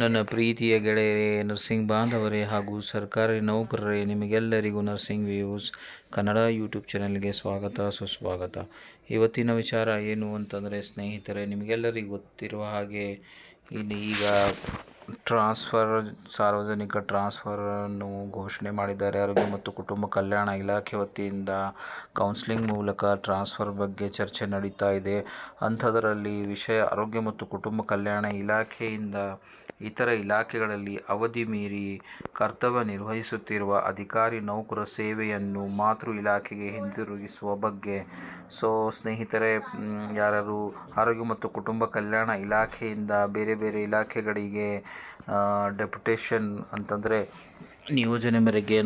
ನನ್ನ ಪ್ರೀತಿಯ ಗೆಳೆಯರೇ, ನರ್ಸಿಂಗ್ ಬಾಂಧವರೇ ಹಾಗೂ ಸರ್ಕಾರಿ ನೌಕರರೇ, ನಿಮಗೆಲ್ಲರಿಗೂ ನರ್ಸಿಂಗ್ ವ್ಯೂಸ್ ಕನ್ನಡ ಯೂಟ್ಯೂಬ್ ಚಾನಲ್ಗೆ ಸ್ವಾಗತ ಸುಸ್ವಾಗತ. ಇವತ್ತಿನ ವಿಚಾರ ಏನು ಅಂತಂದರೆ ಸ್ನೇಹಿತರೆ, ನಿಮಗೆಲ್ಲರಿಗೂ ಗೊತ್ತಿರುವ ಹಾಗೆ ಈಗ ಸಾರ್ವಜನಿಕ ಟ್ರಾನ್ಸ್ಫರನ್ನು ಘೋಷಣೆ ಮಾಡಿದ್ದಾರೆ. ಆರೋಗ್ಯ ಮತ್ತು ಕುಟುಂಬ ಕಲ್ಯಾಣ ಇಲಾಖೆ ವತಿಯಿಂದ ಕೌನ್ಸಿಲಿಂಗ್ ಮೂಲಕ ಟ್ರಾನ್ಸ್ಫರ್ ಬಗ್ಗೆ ಚರ್ಚೆ ನಡೀತಾ ಇದೆ. ಅಂಥದರಲ್ಲಿ ವಿಷಯ ಆರೋಗ್ಯ ಮತ್ತು ಕುಟುಂಬ ಕಲ್ಯಾಣ ಇಲಾಖೆಯಿಂದ ಇತರ ಇಲಾಖೆಗಳಲ್ಲಿ ಅವಧಿ ಮೀರಿ ಕರ್ತವ್ಯ ನಿರ್ವಹಿಸುತ್ತಿರುವ ಅಧಿಕಾರಿ ನೌಕರ ಸೇವೆಯನ್ನು ಮಾತೃ ಇಲಾಖೆಗೆ ಹಿಂದಿರುಗಿಸುವ ಬಗ್ಗೆ. ಸ್ನೇಹಿತರೆ, ಯಾರು ಆರೋಗ್ಯ ಮತ್ತು ಕುಟುಂಬ ಕಲ್ಯಾಣ ಇಲಾಖೆಯಿಂದ ಬೇರೆ ಬೇರೆ ಇಲಾಖೆಗಳಿಗೆ ಡೆಪ್ಯುಟೇಷನ್ ಅಂತಂದರೆ ನಿಯೋಜನೆ ಮೇರೆಗೆ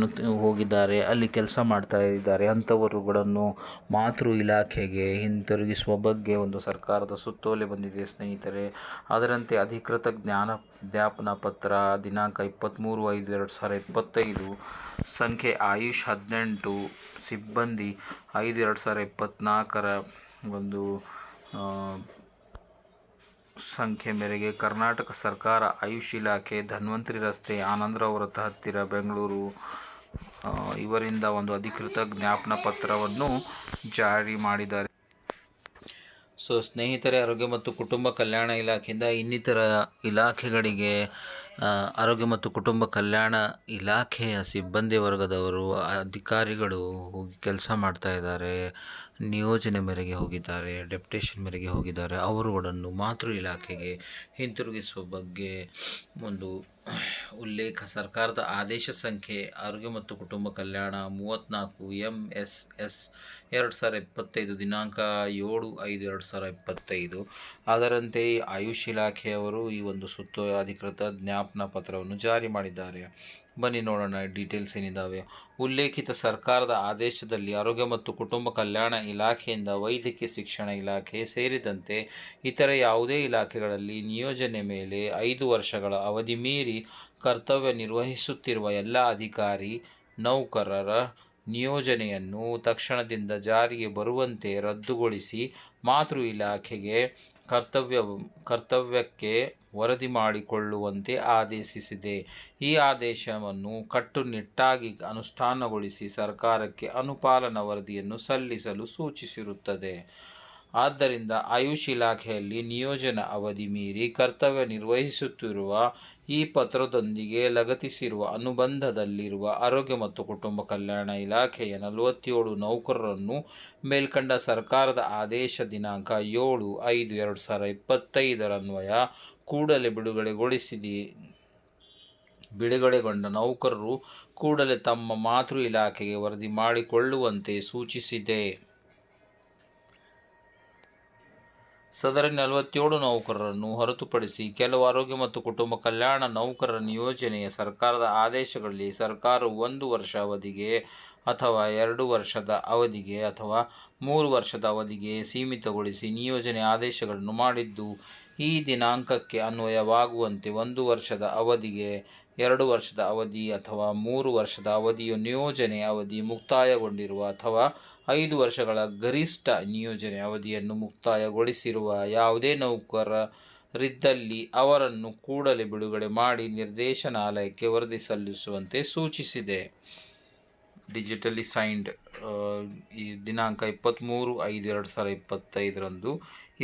ಹೋಗಿದ್ದಾರೆ, ಅಲ್ಲಿ ಕೆಲಸ ಮಾಡ್ತಾ ಇದ್ದಾರೆ, ಅಂಥವರುಗಳನ್ನು ಮಾತೃ ಇಲಾಖೆಗೆ ಹಿಂತಿರುಗಿಸುವ ಬಗ್ಗೆ ಒಂದು ಸರ್ಕಾರದ ಸುತ್ತೋಲೆ ಬಂದಿದೆ ಸ್ನೇಹಿತರೆ. ಅದರಂತೆ ಅಧಿಕೃತ ಜ್ಞಾಪನ ಪತ್ರ ದಿನಾಂಕ 23/5/2025 ಸಂಖ್ಯೆ ಆಯುಷ್ 18 ಸಿಬ್ಬಂದಿ 5/2024 ಒಂದು ಸಂಖ್ಯೆ ಮೇರೆಗೆ ಕರ್ನಾಟಕ ಸರ್ಕಾರ ಆಯುಷ್ ಇಲಾಖೆ, ಧನ್ವಂತರಿ ರಸ್ತೆ, ಆನಂದರಾವ್ ವೃತ್ತ ಹತ್ತಿರ, ಬೆಂಗಳೂರು ಇವರಿಂದ ಒಂದು ಅಧಿಕೃತ ಜ್ಞಾಪನ ಪತ್ರವನ್ನು ಜಾರಿ ಮಾಡಿದ್ದಾರೆ. ಸ್ನೇಹಿತರೆ, ಆರೋಗ್ಯ ಮತ್ತು ಕುಟುಂಬ ಕಲ್ಯಾಣ ಇಲಾಖೆಯಿಂದ ಇನ್ನಿತರ ಇಲಾಖೆಗಳಿಗೆ ಆರೋಗ್ಯ ಮತ್ತು ಕುಟುಂಬ ಕಲ್ಯಾಣ ಇಲಾಖೆಯ ಸಿಬ್ಬಂದಿ ವರ್ಗದವರು ಅಧಿಕಾರಿಗಳು ಹೋಗಿ ಕೆಲಸ ಮಾಡ್ತಾ ಇದ್ದಾರೆ, ನಿಯೋಜನೆ ಮೇರೆಗೆ ಹೋಗಿದ್ದಾರೆ, ಡೆಪ್ಯುಟೇಷನ್ ಮೇರೆಗೆ ಹೋಗಿದ್ದಾರೆ. ಅವರುಗಳನ್ನು ಮಾತೃ ಇಲಾಖೆಗೆ ಹಿಂತಿರುಗಿಸುವ ಬಗ್ಗೆ ಒಂದು ಉಲ್ಲೇಖ ಸರ್ಕಾರದ ಆದೇಶ ಸಂಖ್ಯೆ ಆರೋಗ್ಯ ಮತ್ತು ಕುಟುಂಬ ಕಲ್ಯಾಣ 34 MSS 2025 ದಿನಾಂಕ 7/5/2025. ಅದರಂತೆ ಆಯುಷ್ ಇಲಾಖೆಯವರು ಈ ಒಂದು ಅಧಿಕೃತ ಜ್ಞಾಪನ ಪತ್ರವನ್ನು ಜಾರಿ ಮಾಡಿದ್ದಾರೆ. ಬನ್ನಿ ನೋಡೋಣ ಡೀಟೇಲ್ಸ್ ಏನಿದ್ದಾವೆ. ಉಲ್ಲೇಖಿತ ಸರ್ಕಾರದ ಆದೇಶದಲ್ಲಿ ಆರೋಗ್ಯ ಮತ್ತು ಕುಟುಂಬ ಕಲ್ಯಾಣ ಇಲಾಖೆಯಿಂದ ವೈದ್ಯಕೀಯ ಶಿಕ್ಷಣ ಇಲಾಖೆ ಸೇರಿದಂತೆ ಇತರ ಯಾವುದೇ ಇಲಾಖೆಗಳಲ್ಲಿ ನಿಯೋಜನೆ ಮೇಲೆ 5 ವರ್ಷಗಳ ಅವಧಿ ಮೀರಿ ಕರ್ತವ್ಯ ನಿರ್ವಹಿಸುತ್ತಿರುವ ಎಲ್ಲ ಅಧಿಕಾರಿ ನೌಕರರ ನಿಯೋಜನೆಯನ್ನು ತಕ್ಷಣದಿಂದ ಜಾರಿಗೆ ಬರುವಂತೆ ರದ್ದುಗೊಳಿಸಿ ಮಾತೃ ಇಲಾಖೆಗೆ ಕರ್ತವ್ಯಕ್ಕೆ ವರದಿ ಮಾಡಿಕೊಳ್ಳುವಂತೆ ಆದೇಶಿಸಿದೆ. ಈ ಆದೇಶವನ್ನು ಕಟ್ಟುನಿಟ್ಟಾಗಿ ಅನುಷ್ಠಾನಗೊಳಿಸಿ ಸರ್ಕಾರಕ್ಕೆ ಅನುಪಾಲನಾ ವರದಿಯನ್ನು ಸಲ್ಲಿಸಲು ಸೂಚಿಸಿರುತ್ತದೆ. ಆದ್ದರಿಂದ ಆಯುಷ್ ಇಲಾಖೆಯಲ್ಲಿ ನಿಯೋಜನಾ ಅವಧಿ ಮೀರಿ ಕರ್ತವ್ಯ ನಿರ್ವಹಿಸುತ್ತಿರುವ ಈ ಪತ್ರದೊಂದಿಗೆ ಲಗತ್ತಿಸಿರುವ ಅನುಬಂಧದಲ್ಲಿರುವ ಆರೋಗ್ಯ ಮತ್ತು ಕುಟುಂಬ ಕಲ್ಯಾಣ ಇಲಾಖೆಯ 47 ನೌಕರರನ್ನು ಮೇಲ್ಕಂಡ ಸರ್ಕಾರದ ಆದೇಶ ದಿನಾಂಕ 7/5/2025 ರನ್ವಯ ಕೂಡಲೇ ಬಿಡುಗಡೆಗೊಂಡ ನೌಕರರು ಕೂಡಲೇ ತಮ್ಮ ಮಾತೃ ಇಲಾಖೆಗೆ ವರದಿ ಮಾಡಿಕೊಳ್ಳುವಂತೆ ಸೂಚಿಸಿದೆ. ಸದರಿ 47 ನೌಕರರನ್ನು ಹೊರತುಪಡಿಸಿ ಕೆಲವು ಆರೋಗ್ಯ ಮತ್ತು ಕುಟುಂಬ ಕಲ್ಯಾಣ ನೌಕರರ ನಿಯೋಜನೆಯ ಸರ್ಕಾರದ ಆದೇಶಗಳಲ್ಲಿ ಸರ್ಕಾರವು 1 ವರ್ಷ ಅವಧಿಗೆ ಅಥವಾ 2 ವರ್ಷದ ಅವಧಿಗೆ ಅಥವಾ 3 ವರ್ಷದ ಅವಧಿಗೆ ಸೀಮಿತಗೊಳಿಸಿ ನಿಯೋಜನೆ ಆದೇಶಗಳನ್ನು ಮಾಡಿದ್ದು, ಈ ದಿನಾಂಕಕ್ಕೆ ಅನ್ವಯವಾಗುವಂತೆ 1 ವರ್ಷದ ಅವಧಿಗೆ 2 ವರ್ಷದ ಅವಧಿ ಅಥವಾ 3 ವರ್ಷದ ಅವಧಿಯ ನಿಯೋಜನೆ ಅವಧಿ ಮುಕ್ತಾಯಗೊಂಡಿರುವ ಅಥವಾ 5 ವರ್ಷಗಳ ಗರಿಷ್ಠ ನಿಯೋಜನೆ ಅವಧಿಯನ್ನು ಮುಕ್ತಾಯಗೊಳಿಸಿರುವ ಯಾವುದೇ ನೌಕರರಿದ್ದಲ್ಲಿ ಅವರನ್ನು ಕೂಡಲೇ ಬಿಡುಗಡೆ ಮಾಡಿ ನಿರ್ದೇಶನಾಲಯಕ್ಕೆ ವರದಿ ಸಲ್ಲಿಸುವಂತೆ ಸೂಚಿಸಿದೆ. ಡಿಜಿಟಲಿ ಸೈನ್ಡ್ ಈ ದಿನಾಂಕ 23/5/2025 ರಂದು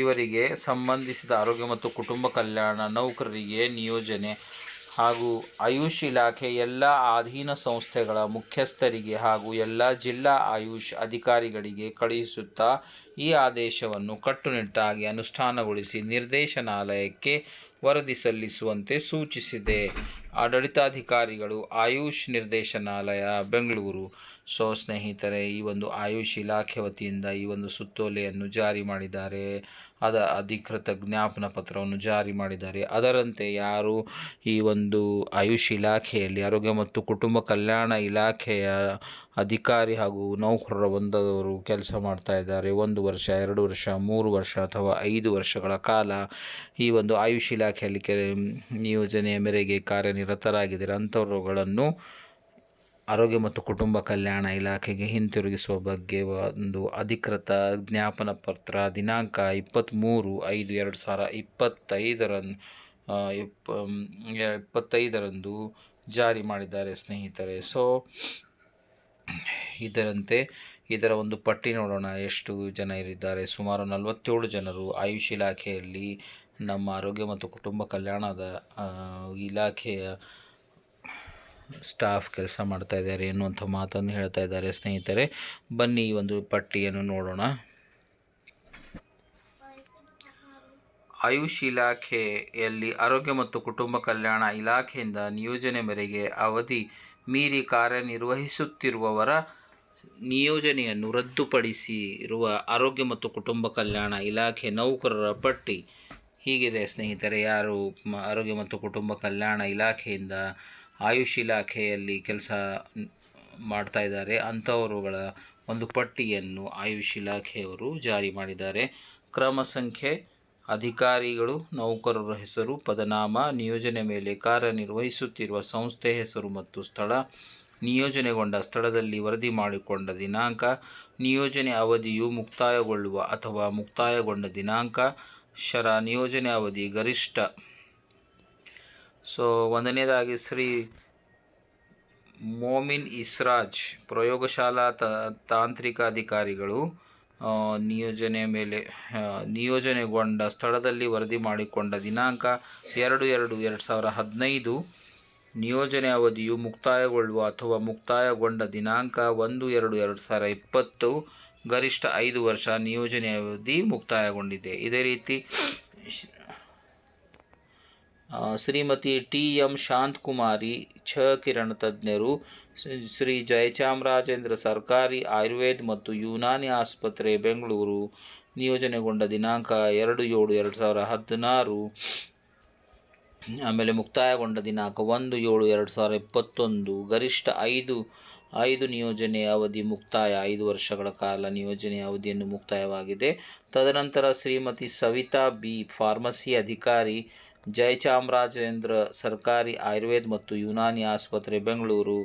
ಇವರಿಗೆ ಸಂಬಂಧಿಸಿದ ಆರೋಗ್ಯ ಮತ್ತು ಕುಟುಂಬ ಕಲ್ಯಾಣ ನೌಕರರಿಗೆ ನಿಯೋಜನೆ ಹಾಗೂ ಆಯುಷ್ ಇಲಾಖೆ ಎಲ್ಲ ಅಧೀನ ಸಂಸ್ಥೆಗಳ ಮುಖ್ಯಸ್ಥರಿಗೆ ಹಾಗೂ ಎಲ್ಲ ಜಿಲ್ಲಾ ಆಯುಷ್ ಅಧಿಕಾರಿಗಳಿಗೆ ಕಳುಹಿಸುತ್ತಾ ಈ ಆದೇಶವನ್ನು ಕಟ್ಟುನಿಟ್ಟಾಗಿ ಅನುಷ್ಠಾನಗೊಳಿಸಿ ನಿರ್ದೇಶನಾಲಯಕ್ಕೆ ವರದಿ ಸಲ್ಲಿಸುವಂತೆ ಸೂಚಿಸಿದೆ. ಆಡಳಿತಾಧಿಕಾರಿಗಳು, ಆಯುಷ್ ನಿರ್ದೇಶನಾಲಯ, ಬೆಂಗಳೂರು. ಸ್ನೇಹಿತರೆ, ಈ ಒಂದು ಆಯುಷ್ ಇಲಾಖೆ ವತಿಯಿಂದ ಈ ಒಂದು ಸುತ್ತೋಲೆಯನ್ನು ಜಾರಿ ಮಾಡಿದ್ದಾರೆ, ಅಧಿಕೃತ ಜ್ಞಾಪನ ಪತ್ರವನ್ನು ಜಾರಿ ಮಾಡಿದ್ದಾರೆ. ಅದರಂತೆ ಯಾರು ಈ ಒಂದು ಆಯುಷ್ ಇಲಾಖೆಯಲ್ಲಿ ಆರೋಗ್ಯ ಮತ್ತು ಕುಟುಂಬ ಕಲ್ಯಾಣ ಇಲಾಖೆಯ ಅಧಿಕಾರಿ ಹಾಗೂ ನೌಕರರ ಬಂದವರು ಕೆಲಸ ಮಾಡ್ತಾ ಇದ್ದಾರೆ, 1 ವರ್ಷ, 2 ವರ್ಷ, 3 ವರ್ಷ ಅಥವಾ 5 ವರ್ಷಗಳ ಕಾಲ ಈ ಒಂದು ಆಯುಷ್ ಇಲಾಖೆಯಲ್ಲಿ ನಿಯೋಜನೆಯ ಮೇರೆಗೆ ಕಾರ್ಯನಿರತರಾಗಿದ್ದಾರೆ, ಅಂಥವರುಗಳನ್ನು ಆರೋಗ್ಯ ಮತ್ತು ಕುಟುಂಬ ಕಲ್ಯಾಣ ಇಲಾಖೆಗೆ ಹಿಂತಿರುಗಿಸುವ ಬಗ್ಗೆ ಒಂದು ಅಧಿಕೃತ ಜ್ಞಾಪನ ಪತ್ರ ದಿನಾಂಕ 23/5/2025 25ರಂದು ಜಾರಿ ಮಾಡಿದ್ದಾರೆ ಸ್ನೇಹಿತರೆ. ಸೊ ಇದರ ಒಂದು ಪಟ್ಟಿ ನೋಡೋಣ. ಎಷ್ಟು ಜನ ಇರಿದ್ದಾರೆ? ಸುಮಾರು 47 ಜನರು ಆಯುಷ್ ಇಲಾಖೆಯಲ್ಲಿ ನಮ್ಮ ಆರೋಗ್ಯ ಮತ್ತು ಕುಟುಂಬ ಕಲ್ಯಾಣದ ಇಲಾಖೆಯ ಸ್ಟಾಫ್ ಕೆಲಸ ಮಾಡ್ತಾ ಇದ್ದಾರೆ ಎನ್ನುವಂಥ ಮಾತನ್ನು ಹೇಳ್ತಾ ಇದ್ದಾರೆ ಸ್ನೇಹಿತರೆ. ಬನ್ನಿ ಈ ಒಂದು ಪಟ್ಟಿಯನ್ನು ನೋಡೋಣ. ಆಯುಷ್ ಇಲಾಖೆಯಲ್ಲಿ ಆರೋಗ್ಯ ಮತ್ತು ಕುಟುಂಬ ಕಲ್ಯಾಣ ಇಲಾಖೆಯಿಂದ ನಿಯೋಜನೆ ಮೇರೆಗೆ ಅವಧಿ ಮೀರಿ ಕಾರ್ಯನಿರ್ವಹಿಸುತ್ತಿರುವವರ ನಿಯೋಜನೆಯನ್ನು ರದ್ದುಪಡಿಸಿರುವ ಆರೋಗ್ಯ ಮತ್ತು ಕುಟುಂಬ ಕಲ್ಯಾಣ ಇಲಾಖೆ ನೌಕರರ ಪಟ್ಟಿ ಹೀಗಿದೆ ಸ್ನೇಹಿತರೆ. ಯಾರು ಆರೋಗ್ಯ ಮತ್ತು ಕುಟುಂಬ ಕಲ್ಯಾಣ ಇಲಾಖೆಯಿಂದ ಆಯುಷ್ ಇಲಾಖೆಯಲ್ಲಿ ಕೆಲಸ ಮಾಡ್ತಾ ಇದ್ದಾರೆ ಅಂಥವರುಗಳ ಒಂದು ಪಟ್ಟಿಯನ್ನು ಆಯುಷ್ ಇಲಾಖೆಯವರು ಜಾರಿ ಮಾಡಿದ್ದಾರೆ. ಕ್ರಮ ಸಂಖ್ಯೆ, ಅಧಿಕಾರಿಗಳು, ನೌಕರರ ಹೆಸರು, ಪದನಾಮ, ನಿಯೋಜನೆ ಮೇಲೆ ಕಾರ್ಯನಿರ್ವಹಿಸುತ್ತಿರುವ ಸಂಸ್ಥೆ ಹೆಸರು ಮತ್ತು ಸ್ಥಳ, ನಿಯೋಜನೆಗೊಂಡ ಸ್ಥಳದಲ್ಲಿ ವರದಿ ಮಾಡಿಕೊಂಡ ದಿನಾಂಕ, ನಿಯೋಜನೆ ಅವಧಿಯು ಮುಕ್ತಾಯಗೊಳ್ಳುವ ಅಥವಾ ಮುಕ್ತಾಯಗೊಂಡ ದಿನಾಂಕ, ನಿಯೋಜನೆ ಅವಧಿ ಗರಿಷ್ಠ. ಸೊ ಒಂದನೇದಾಗಿ ಶ್ರೀ ಮೊಮಿನ್ ಇಸ್ರಾಜ್ ಪ್ರಯೋಗಶಾಲಾ ತಾಂತ್ರಿಕ ಅಧಿಕಾರಿಗಳು ನಿಯೋಜನೆಗೊಂಡ ಸ್ಥಳದಲ್ಲಿ ವರದಿ ಮಾಡಿಕೊಂಡ ದಿನಾಂಕ 2/2/2015. ನಿಯೋಜನೆ ಅವಧಿಯು ಮುಕ್ತಾಯಗೊಳ್ಳುವ ಅಥವಾ ಮುಕ್ತಾಯಗೊಂಡ ದಿನಾಂಕ 1/2/2020. ಗರಿಷ್ಠ 5 ವರ್ಷ. ನಿಯೋಜನೆ ಅವಧಿ ಮುಕ್ತಾಯಗೊಂಡಿದೆ. ಇದೇ ರೀತಿ ಶ್ರೀಮತಿ ಟಿ.ಎಂ. ಶಾಂತಕುಮಾರಿ ಕಿರಣ ತಜ್ಞರು ಶ್ರೀ ಜಯಚಾಮರಾಜೇಂದ್ರ ಸರ್ಕಾರಿ ಆಯುರ್ವೇದ ಮತ್ತು ಯುನಾನಿ ಆಸ್ಪತ್ರೆ ಬೆಂಗಳೂರು. ನಿಯೋಜನೆಗೊಂಡ ದಿನಾಂಕ 2/7/2016. ಆಮೇಲೆ ಮುಕ್ತಾಯಗೊಂಡ ದಿನಾಂಕ 1/7/2021. ಗರಿಷ್ಠ 5 ನಿಯೋಜನೆ ಅವಧಿ ಮುಕ್ತಾಯ. 5 ವರ್ಷಗಳ ಕಾಲ ನಿಯೋಜನೆ ಅವಧಿಯನ್ನು ಮುಕ್ತಾಯವಾಗಿದೆ. ತದನಂತರ ಶ್ರೀಮತಿ ಸವಿತಾ ಬಿ ಫಾರ್ಮಸಿ ಅಧಿಕಾರಿ ಜಯಚಾಮರಾಜೇಂದ್ರ ಸರ್ಕಾರಿ ಆಯುರ್ವೇದ ಮತ್ತು ಯುನಾನಿ ಆಸ್ಪತ್ರೆ ಬೆಂಗಳೂರು.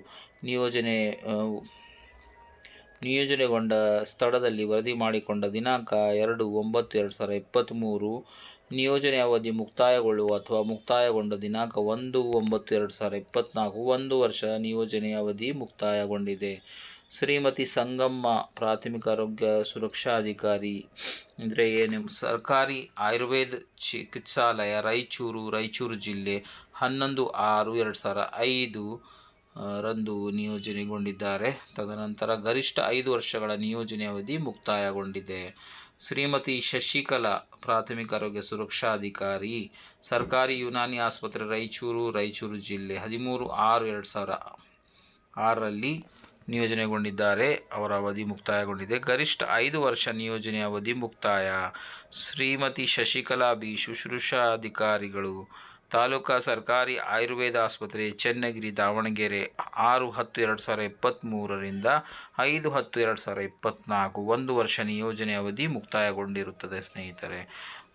ನಿಯೋಜನೆಗೊಂಡ ಸ್ಥಳದಲ್ಲಿ ವರದಿ ಮಾಡಿಕೊಂಡ ದಿನಾಂಕ 2/9/2023. ನಿಯೋಜನೆ ಅವಧಿ ಮುಕ್ತಾಯಗೊಳ್ಳುವ ಅಥವಾ ಮುಕ್ತಾಯಗೊಂಡ ದಿನಾಂಕ 1/9/2024. 1 ವರ್ಷ. ನಿಯೋಜನೆ ಅವಧಿ ಮುಕ್ತಾಯಗೊಂಡಿದೆ. ಶ್ರೀಮತಿ ಸಂಗಮ್ಮ ಪ್ರಾಥಮಿಕ ಆರೋಗ್ಯ ಸುರಕ್ಷಾಧಿಕಾರಿ ಸರ್ಕಾರಿ ಆಯುರ್ವೇದ ಚಿಕಿತ್ಸಾಲಯ ರಾಯಚೂರು ಜಿಲ್ಲೆ 11/6/2005 ರಂದು ನಿಯೋಜನೆಗೊಂಡಿದ್ದಾರೆ. ತದನಂತರ ಗರಿಷ್ಠ 5 ವರ್ಷಗಳ ನಿಯೋಜನೆ ಅವಧಿ ಮುಕ್ತಾಯಗೊಂಡಿದೆ. ಶ್ರೀಮತಿ ಶಶಿಕಲಾ ಪ್ರಾಥಮಿಕ ಆರೋಗ್ಯ ಸುರಕ್ಷಾಧಿಕಾರಿ ಸರ್ಕಾರಿ ಯುನಾನಿ ಆಸ್ಪತ್ರೆ ರಾಯಚೂರು ಜಿಲ್ಲೆ 13/6/2006 ನಿಯೋಜನೆಗೊಂಡಿದ್ದಾರೆ. ಅವರ ಅವಧಿ ಮುಕ್ತಾಯಗೊಂಡಿದೆ. ಗರಿಷ್ಠ 5 ವರ್ಷ. ನಿಯೋಜನೆ ಅವಧಿ ಮುಕ್ತಾಯ. ಶ್ರೀಮತಿ ಶಶಿಕಲಾ ಬಿ ಶುಶ್ರೂಷಾಧಿಕಾರಿಗಳು ತಾಲೂಕಾ ಸರ್ಕಾರಿ ಆಯುರ್ವೇದ ಆಸ್ಪತ್ರೆ ಚನ್ನಗಿರಿ ದಾವಣಗೆರೆ 6/10/2023 ರಿಂದ 5/10/2024. 1 ವರ್ಷ. ನಿಯೋಜನೆ ಅವಧಿ ಮುಕ್ತಾಯಗೊಂಡಿರುತ್ತದೆ ಸ್ನೇಹಿತರೆ.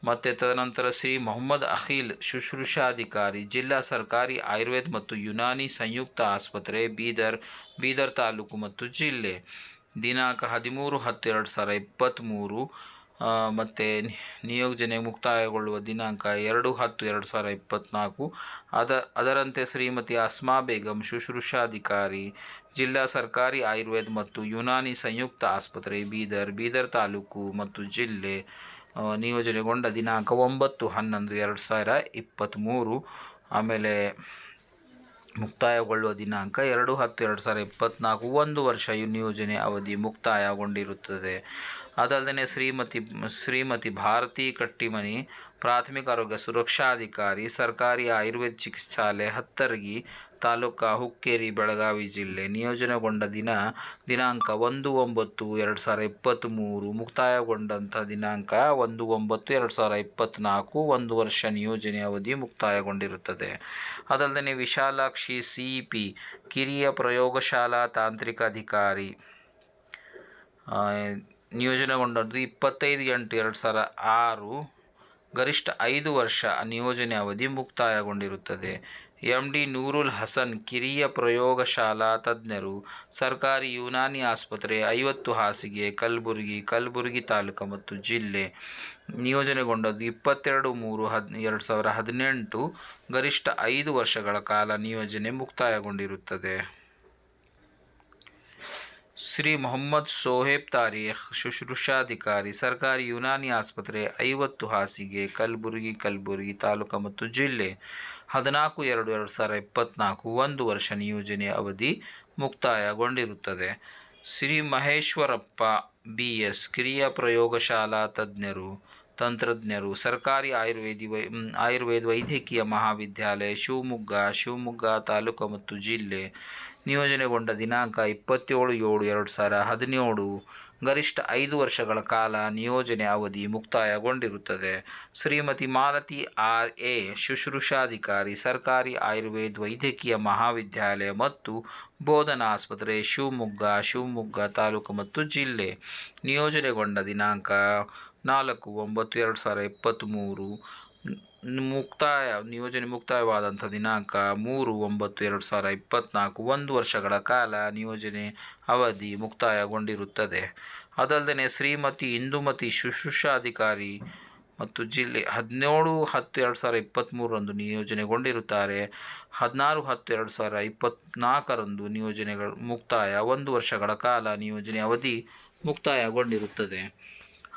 ಮತ್ತು ತದನಂತರ ಶ್ರೀ ಮೊಹಮ್ಮದ್ ಅಖಿಲ್ ಶುಶ್ರೂಷಾಧಿಕಾರಿ ಜಿಲ್ಲಾ ಸರ್ಕಾರಿ ಆಯುರ್ವೇದ ಮತ್ತು ಯುನಾನಿ ಸಂಯುಕ್ತ ಆಸ್ಪತ್ರೆ ಬೀದರ್ ತಾಲೂಕು ಮತ್ತು ಜಿಲ್ಲೆ. ದಿನಾಂಕ 13/10/2023 ಮತ್ತು ನಿಯೋಜನೆ ಮುಕ್ತಾಯಗೊಳ್ಳುವ ದಿನಾಂಕ 2/10/2024. ಅದರಂತೆ ಶ್ರೀಮತಿ ಅಸ್ಮಾ ಬೇಗಂ ಶುಶ್ರೂಷಾಧಿಕಾರಿ ಜಿಲ್ಲಾ ಸರ್ಕಾರಿ ಆಯುರ್ವೇದ ಮತ್ತು ಯುನಾನಿ ಸಂಯುಕ್ತ ಆಸ್ಪತ್ರೆ ಬೀದರ್ ತಾಲೂಕು ಮತ್ತು ಜಿಲ್ಲೆ. ನಿಯೋಜನೆಗೊಂಡ ದಿನಾಂಕ 9/11/2023. ಆಮೇಲೆ ಮುಕ್ತಾಯಗೊಳ್ಳುವ ದಿನಾಂಕ 2/10/2024. 1 ವರ್ಷ ನಿಯೋಜನೆ ಅವಧಿ ಮುಕ್ತಾಯಗೊಂಡಿರುತ್ತದೆ. ಅದಲ್ಲದೆ ಶ್ರೀಮತಿ ಭಾರತಿ ಕಟ್ಟಿಮನಿ ಪ್ರಾಥಮಿಕ ಆರೋಗ್ಯ ಸುರಕ್ಷಾಧಿಕಾರಿ ಸರ್ಕಾರಿ ಆಯುರ್ವೇದ ಚಿಕಿತ್ಸಾಲಯ ಹತ್ತರ್ಗಿ ತಾಲೂಕಾ ಹುಕ್ಕೇರಿ ಬೆಳಗಾವಿ ಜಿಲ್ಲೆ. ನಿಯೋಜನೆಗೊಂಡ ದಿನಾಂಕ 1/9/2023. ಮುಕ್ತಾಯಗೊಂಡಂಥ ದಿನಾಂಕ 1/9/2024. 1 ವರ್ಷ ನಿಯೋಜನೆ ಅವಧಿ ಮುಕ್ತಾಯಗೊಂಡಿರುತ್ತದೆ. ಅದಲ್ಲದೆ ವಿಶಾಲಾಕ್ಷಿ CP ಕಿರಿಯ ಪ್ರಯೋಗಶಾಲಾ ತಾಂತ್ರಿಕ ಅಧಿಕಾರಿ ನಿಯೋಜನೆಗೊಂಡದ್ದು 25/8/2006. ಗರಿಷ್ಠ 5 ವರ್ಷ. ನಿಯೋಜನೆ ಅವಧಿ ಮುಕ್ತಾಯಗೊಂಡಿರುತ್ತದೆ. MD ನೂರುಲ್ ಹಸನ್, ಕಿರಿಯ ಪ್ರಯೋಗಶಾಲಾ ತಜ್ಞರು, ಸರ್ಕಾರಿ ಯುನಾನಿ ಆಸ್ಪತ್ರೆ 50 ಹಾಸಿಗೆ, ಕಲಬುರಗಿ ತಾಲೂಕು ಮತ್ತು ಜಿಲ್ಲೆ. ನಿಯೋಜನೆಗೊಂಡದ್ದು 22/3/2018. ಗರಿಷ್ಠ 5 ವರ್ಷಗಳ ಕಾಲ ನಿಯೋಜನೆ ಮುಕ್ತಾಯಗೊಂಡಿರುತ್ತದೆ. ಶ್ರೀ ಮೊಹಮ್ಮದ್ ಸೋಹೇಬ್ ತಾರೀಖ್, ಶುಶ್ರೂಷಾಧಿಕಾರಿ, ಸರ್ಕಾರಿ ಯುನಾನಿ ಆಸ್ಪತ್ರೆ 50 ಹಾಸಿಗೆ, ಕಲಬುರಗಿ ತಾಲೂಕು ಮತ್ತು ಜಿಲ್ಲೆ. 14/2/2024. 1 ವರ್ಷ ನಿಯೋಜನೆ ಅವಧಿ ಮುಕ್ತಾಯಗೊಂಡಿರುತ್ತದೆ. ಶ್ರೀ ಮಹೇಶ್ವರಪ್ಪ BS, ಕಿರಿಯ ಪ್ರಯೋಗಶಾಲಾ ತಂತ್ರಜ್ಞರು, ಸರ್ಕಾರಿ ಆಯುರ್ವೇದ ವೈದ್ಯಕೀಯ ಮಹಾವಿದ್ಯಾಲಯ, ಶಿವಮೊಗ್ಗ ತಾಲೂಕು ಮತ್ತು ಜಿಲ್ಲೆ. ನಿಯೋಜನೆಗೊಂಡ ದಿನಾಂಕ 27/7/2017. ಗರಿಷ್ಠ 5 ವರ್ಷಗಳ ಕಾಲ ನಿಯೋಜನೆ ಅವಧಿ ಮುಕ್ತಾಯಗೊಂಡಿರುತ್ತದೆ. ಶ್ರೀಮತಿ ಮಾಲತಿ RA, ಶುಶ್ರೂಷಾಧಿಕಾರಿ, ಸರ್ಕಾರಿ ಆಯುರ್ವೇದ ವೈದ್ಯಕೀಯ ಮಹಾವಿದ್ಯಾಲಯ ಮತ್ತು ಬೋಧನಾ ಆಸ್ಪತ್ರೆ, ಶಿವಮೊಗ್ಗ ತಾಲೂಕು ಮತ್ತು ಜಿಲ್ಲೆ. ನಿಯೋಜನೆಗೊಂಡ ದಿನಾಂಕ 4/9/2023. ನಿಯೋಜನೆ ಮುಕ್ತಾಯವಾದಂಥ ದಿನಾಂಕ 3/9/2024. 1 ವರ್ಷಗಳ ಕಾಲ ನಿಯೋಜನೆ ಅವಧಿ ಮುಕ್ತಾಯಗೊಂಡಿರುತ್ತದೆ. ಅದಲ್ಲದೆ ಶ್ರೀಮತಿ ಇಂದುಮತಿ, ಶುಶ್ರೂಷಾಧಿಕಾರಿ ಮತ್ತು ಜಿಲ್ಲೆ 17/10/2023 ನಿಯೋಜನೆಗೊಂಡಿರುತ್ತಾರೆ. 16/10/2024 ನಿಯೋಜನೆಗಳು ಮುಕ್ತಾಯ. 1 ವರ್ಷಗಳ ಕಾಲ ನಿಯೋಜನೆ ಅವಧಿ ಮುಕ್ತಾಯಗೊಂಡಿರುತ್ತದೆ.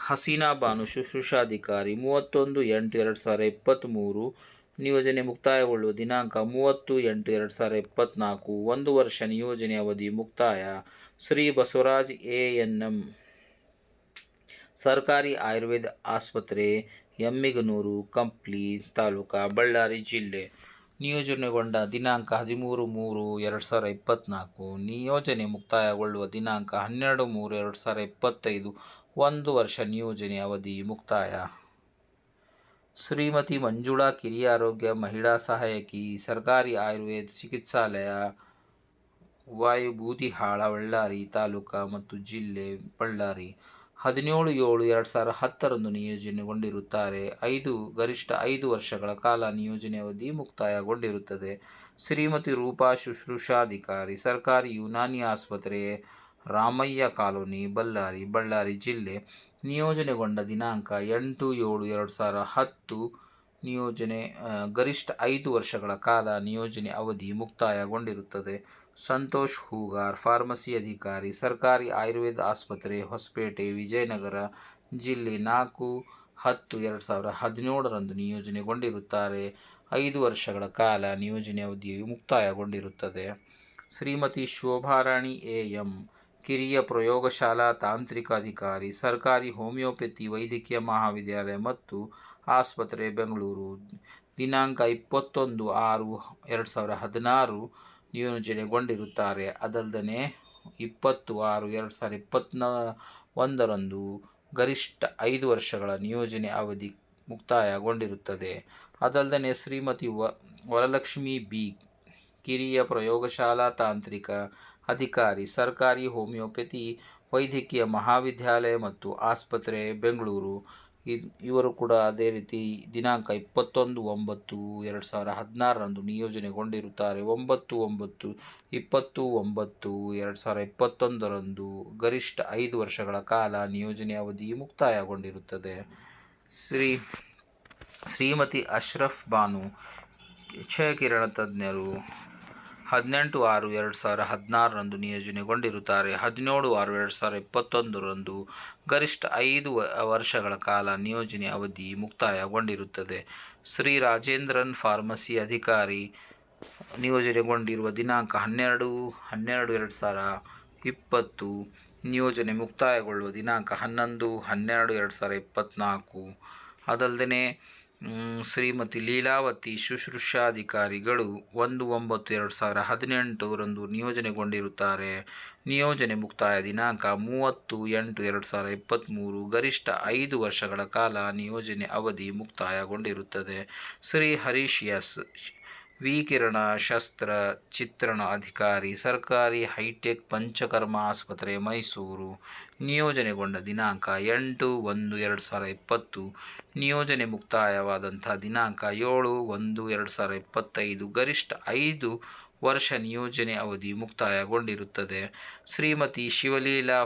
ಹಸೀನಾ ಬಾನು, ಶುಶ್ರೂಷಾಧಿಕಾರಿ 31/8/2023. ನಿಯೋಜನೆ ಮುಕ್ತಾಯಗೊಳ್ಳುವ ದಿನಾಂಕ 30/8/2024. 1 ವರ್ಷ ನಿಯೋಜನೆ ಅವಧಿ ಮುಕ್ತಾಯ. ಶ್ರೀ ಬಸವರಾಜ್ ANM, ಸರ್ಕಾರಿ ಆಯುರ್ವೇದ ಆಸ್ಪತ್ರೆ, ಎಮ್ಮಿಗನೂರು, ಕಂಪ್ಲಿ ತಾಲೂಕು, ಬಳ್ಳಾರಿ ಜಿಲ್ಲೆ. ನಿಯೋಜನೆಗೊಂಡ ದಿನಾಂಕ 13/3/2024. ನಿಯೋಜನೆ ಮುಕ್ತಾಯಗೊಳ್ಳುವ ದಿನಾಂಕ 12/3/2025. 1 ವರ್ಷ ನಿಯೋಜನೆ ಅವಧಿ ಮುಕ್ತಾಯ. ಶ್ರೀಮತಿ ಮಂಜುಳಾ, ಕಿರಿಯ ಆರೋಗ್ಯ ಮಹಿಳಾ ಸಹಾಯಕಿ, ಸರ್ಕಾರಿ ಆಯುರ್ವೇದ ಚಿಕಿತ್ಸಾಲಯ, ವಾಯುಬೂದಿಹಾಳ, ಬಳ್ಳಾರಿ ತಾಲೂಕು ಮತ್ತು ಜಿಲ್ಲೆ, ಬಳ್ಳಾರಿ. 17/7/2010 ನಿಯೋಜನೆಗೊಂಡಿರುತ್ತಾರೆ. ಗರಿಷ್ಠ 5 ವರ್ಷಗಳ ಕಾಲ ನಿಯೋಜನೆ ಅವಧಿ ಮುಕ್ತಾಯಗೊಂಡಿರುತ್ತದೆ. ಶ್ರೀಮತಿ ರೂಪಾ, ಶುಶ್ರೂಷಾಧಿಕಾರಿ, ಸರ್ಕಾರಿ ಯುನಾನಿ ಆಸ್ಪತ್ರೆ, ರಾಮಯ್ಯ ಕಾಲೋನಿ, ಬಳ್ಳಾರಿ ಜಿಲ್ಲೆ. ನಿಯೋಜನೆಗೊಂಡ ದಿನಾಂಕ 8/7/2010. ನಿಯೋಜನೆ ಗರಿಷ್ಠ 5 ವರ್ಷಗಳ ಕಾಲ ನಿಯೋಜನೆ ಅವಧಿ ಮುಕ್ತಾಯಗೊಂಡಿರುತ್ತದೆ. ಸಂತೋಷ್ ಹೂಗಾರ್, ಫಾರ್ಮಸಿ ಅಧಿಕಾರಿ, ಸರ್ಕಾರಿ ಆಯುರ್ವೇದ ಆಸ್ಪತ್ರೆ, ಹೊಸಪೇಟೆ, ವಿಜಯನಗರ ಜಿಲ್ಲೆ. 4/10/2017 ನಿಯೋಜನೆಗೊಂಡಿರುತ್ತಾರೆ. 5 ವರ್ಷಗಳ ಕಾಲ ನಿಯೋಜನೆ ಅವಧಿಯು ಮುಕ್ತಾಯಗೊಂಡಿರುತ್ತದೆ. ಶ್ರೀಮತಿ ಶೋಭಾರಾಣಿ AM, ಕಿರಿಯ ಪ್ರಯೋಗಶಾಲಾ ತಾಂತ್ರಿಕ ಅಧಿಕಾರಿ, ಸರ್ಕಾರಿ ಹೋಮಿಯೋಪತಿ ವೈದ್ಯಕೀಯ ಮಹಾವಿದ್ಯಾಲಯ ಮತ್ತು ಆಸ್ಪತ್ರೆ, ಬೆಂಗಳೂರು. ದಿನಾಂಕ 21/6/2016 ನಿಯೋಜನೆಗೊಂಡಿರುತ್ತಾರೆ. ಅದಲ್ಲದೆ 20/6/2021 ಗರಿಷ್ಠ 5 ವರ್ಷಗಳ ನಿಯೋಜನೆ ಅವಧಿ ಮುಕ್ತಾಯಗೊಂಡಿರುತ್ತದೆ. ಅದಲ್ಲದೆ ಶ್ರೀಮತಿ ವರಲಕ್ಷ್ಮಿ B, ಕಿರಿಯ ಪ್ರಯೋಗಶಾಲಾ ತಾಂತ್ರಿಕ ಅಧಿಕಾರಿ, ಸರ್ಕಾರಿ ಹೋಮಿಯೋಪತಿ ವೈದ್ಯಕೀಯ ಮಹಾವಿದ್ಯಾಲಯ ಮತ್ತು ಆಸ್ಪತ್ರೆ, ಬೆಂಗಳೂರು. ಇವರು ಕೂಡ ಅದೇ ರೀತಿ ದಿನಾಂಕ 21/9/2016 ನಿಯೋಜನೆಗೊಂಡಿರುತ್ತಾರೆ. 9/9/2021 ಗರಿಷ್ಠ 5 ವರ್ಷಗಳ ಕಾಲ ನಿಯೋಜನೆ ಅವಧಿ ಮುಕ್ತಾಯಗೊಂಡಿರುತ್ತದೆ. ಶ್ರೀಮತಿ ಅಶ್ರಫ್ ಬಾನು, ಕ್ಷಯಕಿರಣ ತಜ್ಞರು, 18/6/2016 ನಿಯೋಜನೆಗೊಂಡಿರುತ್ತಾರೆ. 17/6/2021 ಗರಿಷ್ಠ 5 ವರ್ಷಗಳ ಕಾಲ ನಿಯೋಜನೆ ಅವಧಿ ಮುಕ್ತಾಯಗೊಂಡಿರುತ್ತದೆ. ಶ್ರೀ ರಾಜೇಂದ್ರನ್, ಫಾರ್ಮಸಿ ಅಧಿಕಾರಿ, ನಿಯೋಜನೆಗೊಂಡಿರುವ ದಿನಾಂಕ 12/12/2020. ನಿಯೋಜನೆ ಮುಕ್ತಾಯಗೊಳ್ಳುವ ದಿನಾಂಕ 11/12/2024. ಅದಲ್ಲದೆ ಶ್ರೀಮತಿ ಲೀಲಾವತಿ, ಶುಶ್ರೂಷಾಧಿಕಾರಿಗಳು 1/9/2018 ನಿಯೋಜನೆಗೊಂಡಿರುತ್ತಾರೆ. ನಿಯೋಜನೆ ಮುಕ್ತಾಯ ದಿನಾಂಕ 30/8/2023. ಗರಿಷ್ಠ 5 ವರ್ಷಗಳ ಕಾಲ ನಿಯೋಜನೆ ಅವಧಿ ಮುಕ್ತಾಯಗೊಂಡಿರುತ್ತದೆ. ಶ್ರೀ ಹರೀಶ್ S, ವಿಕಿರಣ ಶಸ್ತ್ರ ಚಿತ್ರಣ ಅಧಿಕಾರಿ, ಸರ್ಕಾರಿ ಹೈಟೆಕ್ ಪಂಚಕರ್ಮ ಆಸ್ಪತ್ರೆ ಮೈಸೂರು ನಿಯೋಜನೆಗೊಂಡ ದಿನಾಂಕ 8/1/2020. ನಿಯೋಜನೆ ಮುಕ್ತಾಯವಾದಂಥ ದಿನಾಂಕ 7/1/2025. ಗರಿಷ್ಠ 5 ವರ್ಷ ನಿಯೋಜನೆ ಅವಧಿ ಮುಕ್ತಾಯಗೊಂಡಿರುತ್ತದೆ. ಶ್ರೀಮತಿ ಶಿವಲೀಲಾ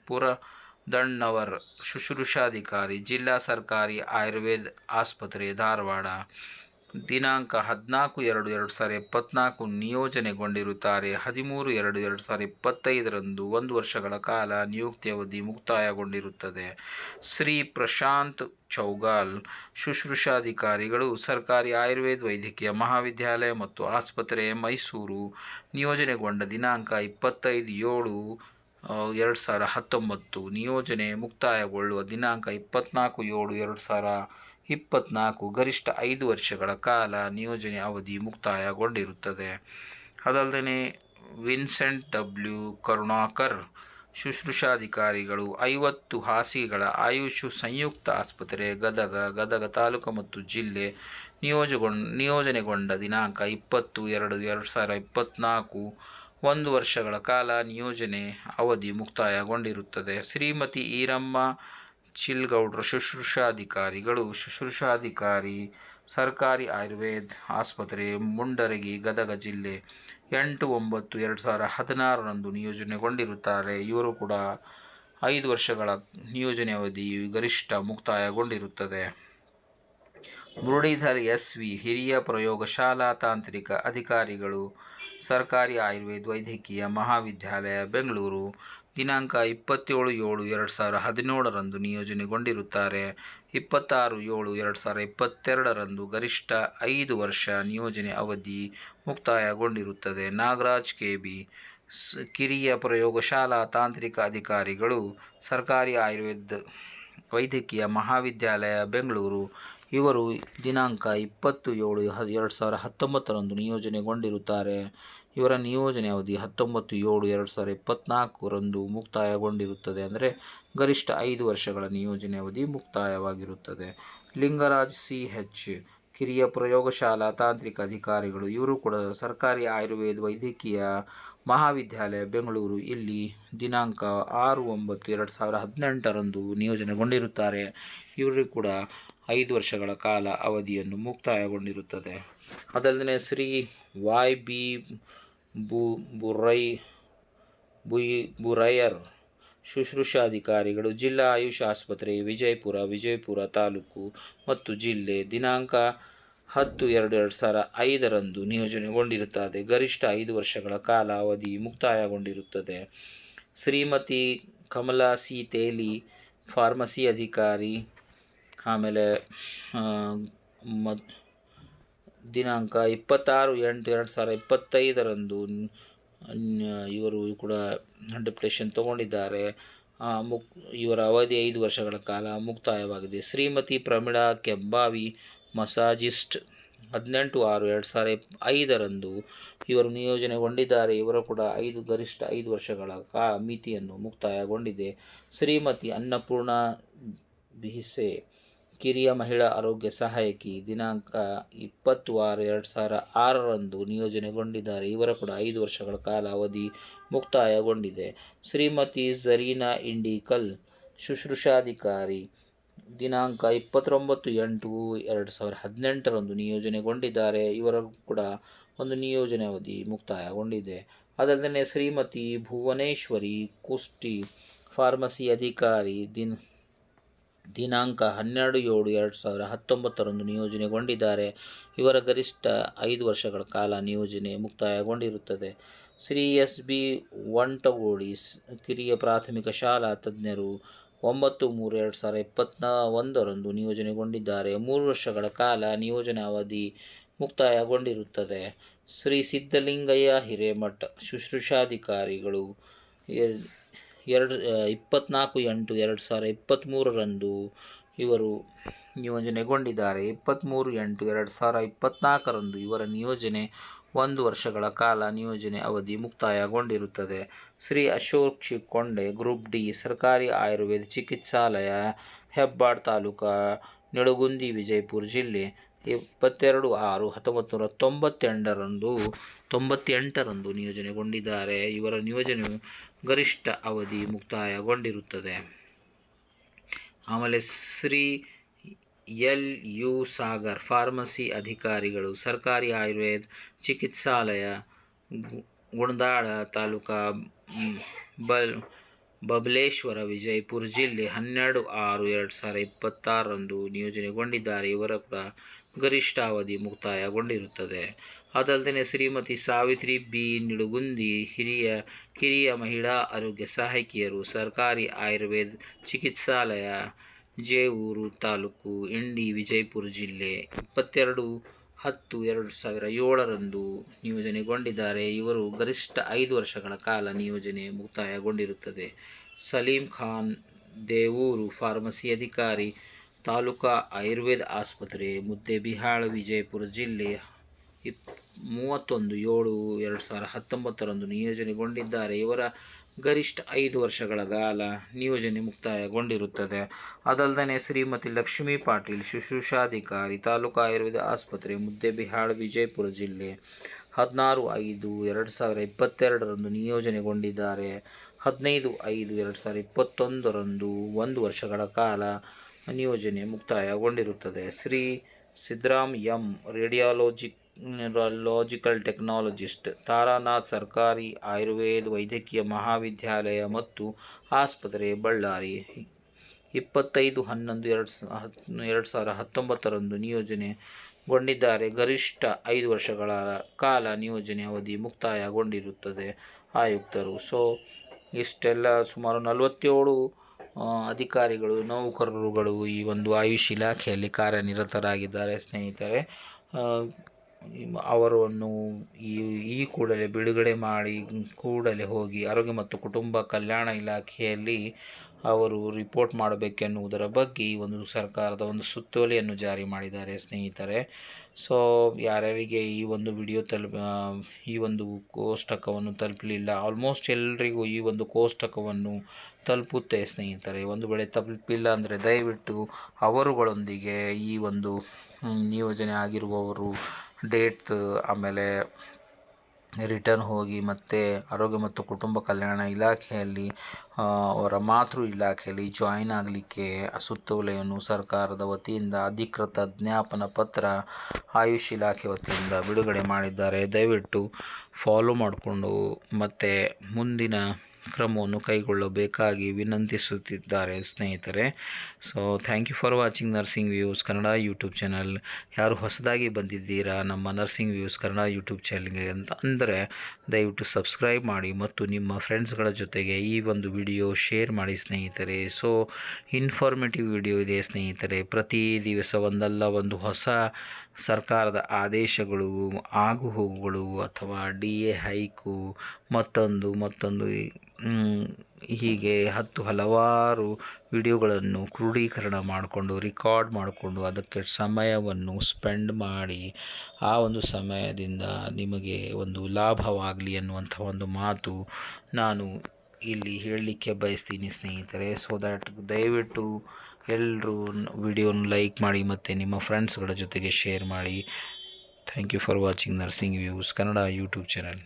ಪುರದಣ್ಣವರ್, ಶುಶ್ರೂಷಾಧಿಕಾರಿ, ಜಿಲ್ಲಾ ಸರ್ಕಾರಿ ಆಯುರ್ವೇದ ಆಸ್ಪತ್ರೆ ಧಾರವಾಡ. ದಿನಾಂಕ 14/2/2024 ನಿಯೋಜನೆಗೊಂಡಿರುತ್ತಾರೆ. 13/2/2025 1 ವರ್ಷಗಳ ಕಾಲ ನಿಯುಕ್ತಿ ಅವಧಿ ಮುಕ್ತಾಯಗೊಂಡಿರುತ್ತದೆ. ಶ್ರೀ ಪ್ರಶಾಂತ್ ಚೌಗಾಲ್, ಶುಶ್ರೂಷಾಧಿಕಾರಿಗಳು, ಸರ್ಕಾರಿ ಆಯುರ್ವೇದ ವೈದ್ಯಕೀಯ ಮಹಾವಿದ್ಯಾಲಯ ಮತ್ತು ಆಸ್ಪತ್ರೆ ಮೈಸೂರು ನಿಯೋಜನೆಗೊಂಡ ದಿನಾಂಕ 25/7/2019. ನಿಯೋಜನೆ ಮುಕ್ತಾಯಗೊಳ್ಳುವ ದಿನಾಂಕ 24/7/2024. ಗರಿಷ್ಠ 5 ವರ್ಷಗಳ ಕಾಲ ನಿಯೋಜನೆ ಅವಧಿ ಮುಕ್ತಾಯಗೊಂಡಿರುತ್ತದೆ. ಅದಲ್ಲದೆ ವಿನ್ಸೆಂಟ್ ಡಬ್ಲ್ಯೂ ಕರುಣಾಕರ್, ಶುಶ್ರೂಷಾಧಿಕಾರಿಗಳು, 50 ಹಾಸಿಗೆಗಳ ಆಯುಷ್ ಸಂಯುಕ್ತ ಆಸ್ಪತ್ರೆ ಗದಗ ತಾಲೂಕು ಮತ್ತು ಜಿಲ್ಲೆ ನಿಯೋಜನೆಗೊಂಡ ದಿನಾಂಕ 20/2/2024. 1 ವರ್ಷಗಳ ಕಾಲ ನಿಯೋಜನೆ ಅವಧಿ ಮುಕ್ತಾಯಗೊಂಡಿರುತ್ತದೆ. ಶ್ರೀಮತಿ ಈರಮ್ಮ ಚಿಲ್ಗೌಡ್ರ, ಶುಶ್ರೂಷಾಧಿಕಾರಿಗಳು, ಶುಶ್ರೂಷಾಧಿಕಾರಿ, ಸರ್ಕಾರಿ ಆಯುರ್ವೇದ ಆಸ್ಪತ್ರೆ ಮುಂಡರಗಿ ಗದಗ ಜಿಲ್ಲೆ 8/9/2016 ನಿಯೋಜನೆಗೊಂಡಿರುತ್ತಾರೆ. ಇವರು ಕೂಡ 5 ವರ್ಷಗಳ ನಿಯೋಜನೆ ಅವಧಿ ಗರಿಷ್ಠ ಮುಕ್ತಾಯಗೊಂಡಿರುತ್ತದೆ. ಮುರಳೀಧರ್ ಎಸ್.ವಿ., ಹಿರಿಯ ಪ್ರಯೋಗಶಾಲಾ ತಾಂತ್ರಿಕ ಅಧಿಕಾರಿಗಳು, ಸರ್ಕಾರಿ ಆಯುರ್ವೇದ ವೈದ್ಯಕೀಯ ಮಹಾವಿದ್ಯಾಲಯ ಬೆಂಗಳೂರು. ದಿನಾಂಕ 27/7/2017 ನಿಯೋಜನೆಗೊಂಡಿರುತ್ತಾರೆ. 26/7/2022 ಗರಿಷ್ಠ 5 ವರ್ಷ ನಿಯೋಜನೆ ಅವಧಿ ಮುಕ್ತಾಯಗೊಂಡಿರುತ್ತದೆ. ನಾಗರಾಜ್ ಕೆ.ಬಿ., ಕಿರಿಯ ಪ್ರಯೋಗಶಾಲಾ ತಾಂತ್ರಿಕ ಅಧಿಕಾರಿಗಳು, ಸರ್ಕಾರಿ ಆಯುರ್ವೇದ ವೈದ್ಯಕೀಯ ಮಹಾವಿದ್ಯಾಲಯ ಬೆಂಗಳೂರು. ಇವರು ದಿನಾಂಕ 20/7/2019 ನಿಯೋಜನೆಗೊಂಡಿರುತ್ತಾರೆ. ಇವರ ನಿಯೋಜನೆ ಅವಧಿ 19/7/2024 ಮುಕ್ತಾಯಗೊಂಡಿರುತ್ತದೆ. ಅಂದರೆ ಗರಿಷ್ಠ 5 ವರ್ಷಗಳ ನಿಯೋಜನೆ ಅವಧಿ ಮುಕ್ತಾಯವಾಗಿರುತ್ತದೆ. ಲಿಂಗರಾಜ್ ಸಿ.ಎಚ್., ಕಿರಿಯ ಪ್ರಯೋಗಶಾಲಾ ತಾಂತ್ರಿಕ ಅಧಿಕಾರಿಗಳು. ಇವರು ಕೂಡ ಸರ್ಕಾರಿ ಆಯುರ್ವೇದ ವೈದ್ಯಕೀಯ ಮಹಾವಿದ್ಯಾಲಯ ಬೆಂಗಳೂರು. ಇಲ್ಲಿ ದಿನಾಂಕ 6/9/2018 ನಿಯೋಜನೆಗೊಂಡಿರುತ್ತಾರೆ. ಇವರು ಕೂಡ 5 ವರ್ಷಗಳ ಕಾಲ ಅವಧಿಯನ್ನು ಮುಕ್ತಾಯಗೊಂಡಿರುತ್ತದೆ. ಅದಲ್ಲದೆ ಶ್ರೀ ವೈ.ಬಿ. ಬುರಯ್ಯರ್, ಶುಶ್ರೂಷಾಧಿಕಾರಿಗಳು, ಜಿಲ್ಲಾ ಆಯುಷ್ ಆಸ್ಪತ್ರೆ ವಿಜಯಪುರ ತಾಲೂಕು ಮತ್ತು ಜಿಲ್ಲೆ. ದಿನಾಂಕ 10/2/2005 ನಿಯೋಜನೆಗೊಂಡಿರುತ್ತದೆ. ಗರಿಷ್ಠ 5 ವರ್ಷಗಳ ಕಾಲ ಅವಧಿ ಮುಕ್ತಾಯಗೊಂಡಿರುತ್ತದೆ. ಶ್ರೀಮತಿ ಕಮಲಾ ಸಿ. ತೇಲಿ, ಫಾರ್ಮಸಿ ಅಧಿಕಾರಿ. ಆಮೇಲೆ ದಿನಾಂಕ 26/8/2025 ಇವರು ಕೂಡ ಡೆಪ್ಯುಟೇಷನ್ ತಗೊಂಡಿದ್ದಾರೆ. ಇವರ ಅವಧಿ 5 ವರ್ಷಗಳ ಕಾಲ ಮುಕ್ತಾಯವಾಗಿದೆ. ಶ್ರೀಮತಿ ಪ್ರಮೀಳಾ ಕೆಂಬಾವಿ, ಮಸಾಜಿಸ್ಟ್, 18/6/2005 ಇವರು ನಿಯೋಜನೆಗೊಂಡಿದ್ದಾರೆ. ಇವರು ಕೂಡ ಗರಿಷ್ಠ 5 ವರ್ಷಗಳ ಮಿತಿಯನ್ನು ಮುಕ್ತಾಯಗೊಂಡಿದೆ. ಶ್ರೀಮತಿ ಅನ್ನಪೂರ್ಣ ಬಿಹಿಸೆ, ಕಿರಿಯ ಮಹಿಳಾ ಆರೋಗ್ಯ ಸಹಾಯಕಿ, ದಿನಾಂಕ 20/6/2006 ನಿಯೋಜನೆಗೊಂಡಿದ್ದಾರೆ. ಇವರ ಕೂಡ 5 ವರ್ಷಗಳ ಕಾಲ ಅವಧಿ ಮುಕ್ತಾಯಗೊಂಡಿದೆ. ಶ್ರೀಮತಿ ಝರೀನಾ ಇಂಡಿಕಲ್, ಶುಶ್ರೂಷಾಧಿಕಾರಿ, ದಿನಾಂಕ 29/8/2018 ನಿಯೋಜನೆಗೊಂಡಿದ್ದಾರೆ. ಇವರ ಕೂಡ ಒಂದು ನಿಯೋಜನೆ ಅವಧಿ ಮುಕ್ತಾಯಗೊಂಡಿದೆ. ಅದಲ್ಲದೆ ಶ್ರೀಮತಿ ಭುವನೇಶ್ವರಿ ಕುಷ್ಟಿ, ಫಾರ್ಮಸಿ ಅಧಿಕಾರಿ, ದಿನಾಂಕ 12/7/2019 ನಿಯೋಜನೆಗೊಂಡಿದ್ದಾರೆ. ಇವರ ಗರಿಷ್ಠ 5 ವರ್ಷಗಳ ಕಾಲ ನಿಯೋಜನೆ ಮುಕ್ತಾಯಗೊಂಡಿರುತ್ತದೆ. ಶ್ರೀ ಎಸ್.ಬಿ. ವಂಟಗೋಡಿ, ಕಿರಿಯ ಪ್ರಾಥಮಿಕ ಶಾಲಾ ತಜ್ಞರು, 9/3/2021 ನಿಯೋಜನೆಗೊಂಡಿದ್ದಾರೆ. 3 ವರ್ಷಗಳ ಕಾಲ ನಿಯೋಜನಾ ಅವಧಿ ಮುಕ್ತಾಯಗೊಂಡಿರುತ್ತದೆ. ಶ್ರೀ ಸಿದ್ದಲಿಂಗಯ್ಯ ಹಿರೇಮಠ, ಶುಶ್ರೂಷಾಧಿಕಾರಿಗಳು, 24/8/2023 ಇವರು ನಿಯೋಜನೆಗೊಂಡಿದ್ದಾರೆ. 23/8/2024 ಇವರ ನಿಯೋಜನೆ 1 ವರ್ಷಗಳ ಕಾಲ ನಿಯೋಜನೆ ಅವಧಿ ಮುಕ್ತಾಯಗೊಂಡಿರುತ್ತದೆ. ಶ್ರೀ ಅಶೋಕ್ ಶಿಕೊಂಡೆ, ಗ್ರೂಪ್ ಡಿ, ಸರ್ಕಾರಿ ಆಯುರ್ವೇದ ಚಿಕಿತ್ಸಾಲಯ, ಹೆಬ್ಬಾಳ ತಾಲೂಕು, ನಿಡಗುಂದಿ, ವಿಜಯಪುರ ಜಿಲ್ಲೆ. 22/6/1998ರಂದು ನಿಯೋಜನೆಗೊಂಡಿದ್ದಾರೆ. ಇವರ ನಿಯೋಜನೆಯು ಗರಿಷ್ಠ ಅವಧಿ ಮುಕ್ತಾಯಗೊಂಡಿರುತ್ತದೆ. ಆಮೇಲೆ ಶ್ರೀ LU ಸಾಗರ್ ಫಾರ್ಮಸಿ ಅಧಿಕಾರಿಗಳು, ಸರ್ಕಾರಿ ಆಯುರ್ವೇದ ಚಿಕಿತ್ಸಾಲಯ, ಗುಣದಾಳ ತಾಲೂಕಾ, ಬಬಲೇಶ್ವರ, ವಿಜಯಪುರ ಜಿಲ್ಲೆ 12/6/2026ರಂದು ನಿಯೋಜನೆಗೊಂಡಿದ್ದಾರೆ. ಇವರ ಕೂಡ ಗರಿಷ್ಠ ಅವಧಿ ಮುಕ್ತಾಯಗೊಂಡಿರುತ್ತದೆ. ಅದಲ್ಲದೆ ಶ್ರೀಮತಿ ಸಾವಿತ್ರಿ B ನಿಡುಗುಂದಿ, ಕಿರಿಯ ಮಹಿಳಾ ಆರೋಗ್ಯ ಸಹಾಯಕಿಯರು, ಸರ್ಕಾರಿ ಆಯುರ್ವೇದ ಚಿಕಿತ್ಸಾಲಯ, ಜೇವೂರು ತಾಲೂಕು, ಇಂಡಿ, ವಿಜಯಪುರ ಜಿಲ್ಲೆ 22/10/2007ರಂದು ನಿಯೋಜನೆಗೊಂಡಿದ್ದಾರೆ. ಇವರು ಗರಿಷ್ಠ 5 ವರ್ಷಗಳ ಕಾಲ ನಿಯೋಜನೆ ಮುಕ್ತಾಯಗೊಂಡಿರುತ್ತದೆ. ಸಲೀಂ ಖಾನ್ ದೇವೂರು ಫಾರ್ಮಸಿ ಅಧಿಕಾರಿ, ತಾಲೂಕಾ ಆಯುರ್ವೇದ ಆಸ್ಪತ್ರೆ, ಮುದ್ದೇಬಿಹಾಳ, ವಿಜಯಪುರ ಜಿಲ್ಲೆ 31/7/2019ರಂದು ನಿಯೋಜನೆಗೊಂಡಿದ್ದಾರೆ. ಇವರ ಗರಿಷ್ಠ 5 ವರ್ಷಗಳ ಕಾಲ ನಿಯೋಜನೆ ಮುಕ್ತಾಯಗೊಂಡಿರುತ್ತದೆ. ಅದಲ್ಲದೆ ಶ್ರೀಮತಿ ಲಕ್ಷ್ಮೀ ಪಾಟೀಲ್ ಶುಶ್ರೂಷಾಧಿಕಾರಿ, ತಾಲೂಕಾ ಆಯುರ್ವೇದ ಆಸ್ಪತ್ರೆ, ಮುದ್ದೇಬಿಹಾಳ, ವಿಜಯಪುರ ಜಿಲ್ಲೆ 16/5/2022ರಂದು ನಿಯೋಜನೆಗೊಂಡಿದ್ದಾರೆ. 15/5/2021ರಂದು 1 ವರ್ಷಗಳ ಕಾಲ ನಿಯೋಜನೆ ಮುಕ್ತಾಯಗೊಂಡಿರುತ್ತದೆ. ಶ್ರೀ ಸಿದ್ರಾಮ್ M ರೇಡಿಯಾಲಜಿಕಲ್ ಟೆಕ್ನಾಲಜಿಸ್ಟ್, ತಾರಾನಾಥ್ ಸರ್ಕಾರಿ ಆಯುರ್ವೇದ ವೈದ್ಯಕೀಯ ಮಹಾವಿದ್ಯಾಲಯ ಮತ್ತು ಆಸ್ಪತ್ರೆ, ಬಳ್ಳಾರಿ 25/11/2019ರಂದು ನಿಯೋಜನೆಗೊಂಡಿದ್ದಾರೆ. ಗರಿಷ್ಠ 5 ವರ್ಷಗಳ ಕಾಲ ನಿಯೋಜನೆ ಅವಧಿ ಮುಕ್ತಾಯಗೊಂಡಿರುತ್ತದೆ. ಆಯುಕ್ತರು ಇಷ್ಟೆಲ್ಲ ಸುಮಾರು 47 ಅಧಿಕಾರಿಗಳು, ನೌಕರರುಗಳು ಈ ಒಂದು ಆಯುಷ್ ಇಲಾಖೆಯಲ್ಲಿ ಕಾರ್ಯನಿರತರಾಗಿದ್ದಾರೆ ಸ್ನೇಹಿತರೆ. ಅವರನ್ನು ಈ ಕೂಡಲೇ ಬಿಡುಗಡೆ ಮಾಡಿ ಕೂಡಲೇ ಹೋಗಿ ಆರೋಗ್ಯ ಮತ್ತು ಕುಟುಂಬ ಕಲ್ಯಾಣ ಇಲಾಖೆಯಲ್ಲಿ ಅವರು ರಿಪೋರ್ಟ್ ಮಾಡಬೇಕೆನ್ನುವುದರ ಬಗ್ಗೆ ಈ ಒಂದು ಸರ್ಕಾರದ ಒಂದು ಸುತ್ತೋಲೆಯನ್ನು ಜಾರಿ ಮಾಡಿದ್ದಾರೆ ಸ್ನೇಹಿತರೆ. ಯಾರ್ಯಾರಿಗೆ ಈ ಒಂದು ವಿಡಿಯೋ ಈ ಒಂದು ಕೋಷ್ಟಕವನ್ನು ತಲುಪಲಿಲ್ಲ, ಆಲ್ಮೋಸ್ಟ್ ಎಲ್ಲರಿಗೂ ಈ ಒಂದು ಕೋಷ್ಟಕವನ್ನು ತಲುಪುತ್ತೆ ಸ್ನೇಹಿತರೆ. ಒಂದು ವೇಳೆ ತಲುಪಿಲ್ಲ ಅಂದರೆ ದಯವಿಟ್ಟು ಅವರುಗಳೊಂದಿಗೆ ಈ ಒಂದು ನಿಯೋಜನೆ ಆಗಿರುವವರು ಡೇಟ್ ಆಮೇಲೆ ರಿಟರ್ನ್ ಹೋಗಿ ಮತ್ತೆ ಆರೋಗ್ಯ ಮತ್ತು ಕುಟುಂಬ ಕಲ್ಯಾಣ ಇಲಾಖೆಯಲ್ಲಿ ಅವರ ಮಾತೃ ಇಲಾಖೆಯಲ್ಲಿ ಜಾಯಿನ್ ಆಗಲಿಕ್ಕೆ ಸುತ್ತೋಲೆಯನ್ನು ಸರ್ಕಾರದ ವತಿಯಿಂದ ಅಧಿಕೃತ ಜ್ಞಾಪನ ಪತ್ರ ಆಯುಷ್ ಇಲಾಖೆ ವತಿಯಿಂದ ಬಿಡುಗಡೆ ಮಾಡಿದ್ದಾರೆ. ದಯವಿಟ್ಟು ಫಾಲೋ ಮಾಡಿಕೊಂಡು ಮತ್ತು ಮುಂದಿನ ಕ್ರಮವನ್ನು ಕೈಗೊಳ್ಳಬೇಕಾಗಿ ವಿನಂತಿಸುತ್ತಿದ್ದಾರೆ ಸ್ನೇಹಿತರೆ. Thank you for watching nursing views Kannada YouTube channel. ಯಾರು ಹೊಸದಾಗಿ ಬಂದಿದ್ದೀರಾ ನಮ್ಮ ನರ್ಸಿಂಗ್ ವ್ಯೂಸ್ ಕನ್ನಡ ಯೂಟ್ಯೂಬ್ ಚಾನಲ್ಗೆ ಅಂದರೆ ದಯವಿಟ್ಟು ಸಬ್ಸ್ಕ್ರೈಬ್ ಮಾಡಿ ಮತ್ತು ನಿಮ್ಮ ಫ್ರೆಂಡ್ಸ್ಗಳ ಜೊತೆಗೆ ಈ ಒಂದು ವಿಡಿಯೋ ಶೇರ್ ಮಾಡಿ ಸ್ನೇಹಿತರೆ. ಇನ್ಫಾರ್ಮೇಟಿವ್ ವಿಡಿಯೋ ಇದೆ ಸ್ನೇಹಿತರೆ. ಪ್ರತಿ ದಿವಸ ಒಂದಲ್ಲ ಒಂದು ಹೊಸ ಸರ್ಕಾರದ ಆದೇಶಗಳು, ಆಗುಹೋಗುಗಳು ಅಥವಾ DA ಹೈಕು, ಮತ್ತೊಂದು ಹೀಗೆ ಹಲವಾರು ವಿಡಿಯೋಗಳನ್ನು ಕ್ರೋಢೀಕರಣ ಮಾಡಿಕೊಂಡು ರೆಕಾರ್ಡ್ ಮಾಡಿಕೊಂಡು ಅದಕ್ಕೆ ಸಮಯವನ್ನು ಸ್ಪೆಂಡ್ ಮಾಡಿ ಆ ಒಂದು ಸಮಯದಿಂದ ನಿಮಗೆ ಒಂದು ಲಾಭವಾಗಲಿ ಅನ್ನುವಂಥ ಒಂದು ಮಾತು ನಾನು ಇಲ್ಲಿ ಹೇಳಲಿಕ್ಕೆ ಬಯಸ್ತೀನಿ ಸ್ನೇಹಿತರೆ. ದಯವಿಟ್ಟು ಎಲ್ಲರೂ ವಿಡಿಯೋನ ಲೈಕ್ ಮಾಡಿ ಮತ್ತು ನಿಮ್ಮ ಫ್ರೆಂಡ್ಸ್ಗಳ ಜೊತೆಗೆ ಶೇರ್ ಮಾಡಿ. Thank you for watching nursing views Kannada YouTube channel.